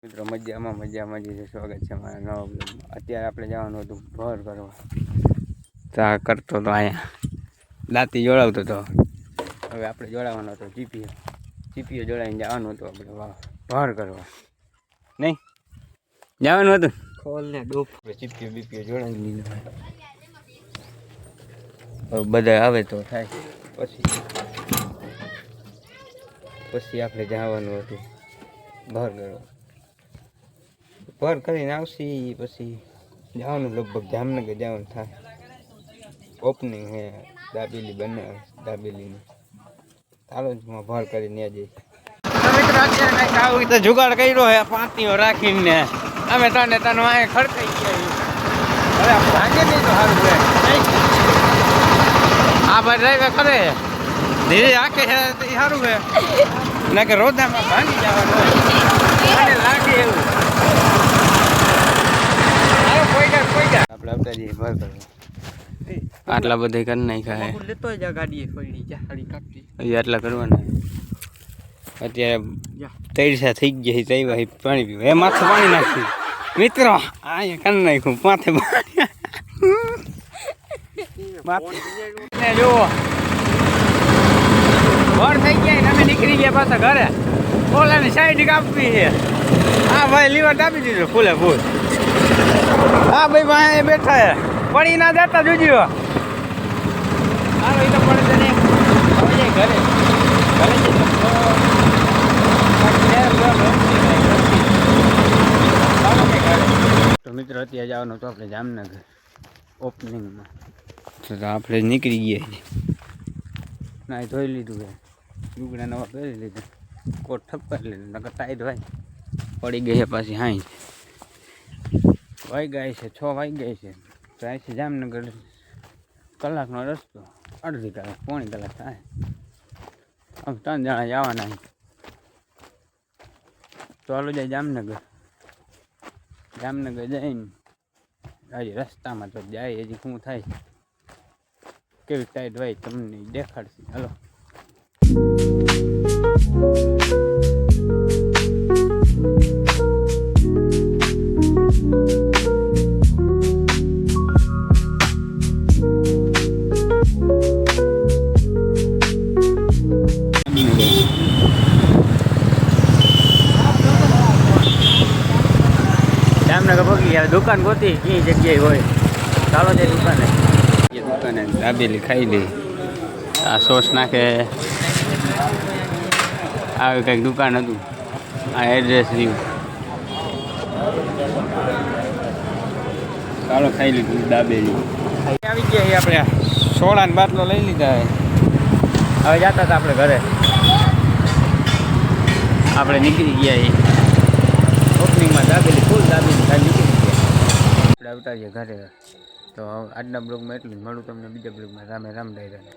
મિત્રો મજામાં જે સ્વાગત છે મારા નવા બ્લોગમાં। અત્યારે આપણે જવાનું હતું ભર કરવા, ચા કરતો તો અહીંયા દાંતી જોડાવતો હતો। હવે આપણે જોડાવાનો હતો જીપીઓ જોડાઈને જવાનું હતું આપણે ભર કરવા, નહીં જવાનું હતું ખોલને ડૂબ જીપીઓ જોડાવી લીધું। હવે બધા આવે તો થાય, પછી આપણે જવાનું હતું ભર કરવા। ભર કરીને આવશી પછી જવાનું લગભગ જામનગર જવાનું થાય। ઓપનિંગ હે દાબેલી બને દાબેલીની, ચાલો જ ભર કરીને જઈશ। આવું તો જુગાડ કર્યો હે પાંતીઓ રાખીને અમે તને વાંહે ખડકાઈ ગયા। હવે ભાગે નહીં તો સારું રહે। આ ભાઈ ડ્રાઈવર કરે ધીરે આંખે છે તો સારું છે, ના કે રોદામાં ભાંગી જવાનું લાગે એવું। આપણે આવતા જઈએ ભર કરવા, આટલા બધા કરી નાખ્યા લેતો જા ગાડી પડી જા સાડી કાપતી આટલા કરવાના। અત્યારે તૈરસા થઈ ગયા તઈ ભાઈ પાણી પીવું એ માથે પાણી નાખ્યું મિત્રો, અહીંયા કરી નાખ્યું માથે પાણી જુઓ ભર થઈ ગયા તમે નીકળી ગયા પાછા ઘરે। ઓલાની સાઈડ કાપવી છે, હા ભાઈ લીવર દાબી દીધું ફૂલે ફૂલ। હા ભાઈ ભાઈ બેઠા હે પડી ના દેતા જોજો। હાલો એ તો પડે ને ઘરે તો મિત્રો અત્યારે જવાનું તો આપણે જામનગર ઓપનિંગમાં, તો આપણે નીકળી ગયા ના ધોઈ લીધું છે, લુગડા નવા પહેરી લીધું, કોટ ઠપકારી લીધું, નકર ટાઈટ ભાઈ પડી ગઈ છે પાછી। હાઈ વાઈ ગયા છે 6 વાઈ ગયા છે, તો અહીંથી જામનગર કલાકનો રસ્તો, અડધી કલાક પોણી કલાક થાય। આમ 3 જણા જવાના, તો હાલો જાય જામનગર જઈને હજી રસ્તામાં તો જાય હજી શું થાય કેવી ટાઈટ હોય તમને દેખાડશે। હાલો જામનગર પગી ગયા, દુકાન ગોતી કઈ જગ્યાએ હોય, ચાલો જાય દુકાને। એ દુકાને દાબેલી ખાઈ લે, આ સોસ નાખે, આવી કંઈક દુકાન હતું, આ એડ્રેસ રહ્યું, ચાલો ખાઈ લીધું દાબેલી। આવી ગયા આપણે સોડાનો બાટલો લઈ લીધા, હવે જતા હતા આપણે ઘરે, આપણે નીકળી ગયા ઓપનિંગમાં દાબેલી ફૂલ દાબેલી ખાલી નીકળી ગયા, આપણે આવતા રહીએ ઘરે। તો આજના બ્લોગમાં એટલું જ, મળું તમને બીજા બ્લોગમાં। રામે રામ ડાયરા।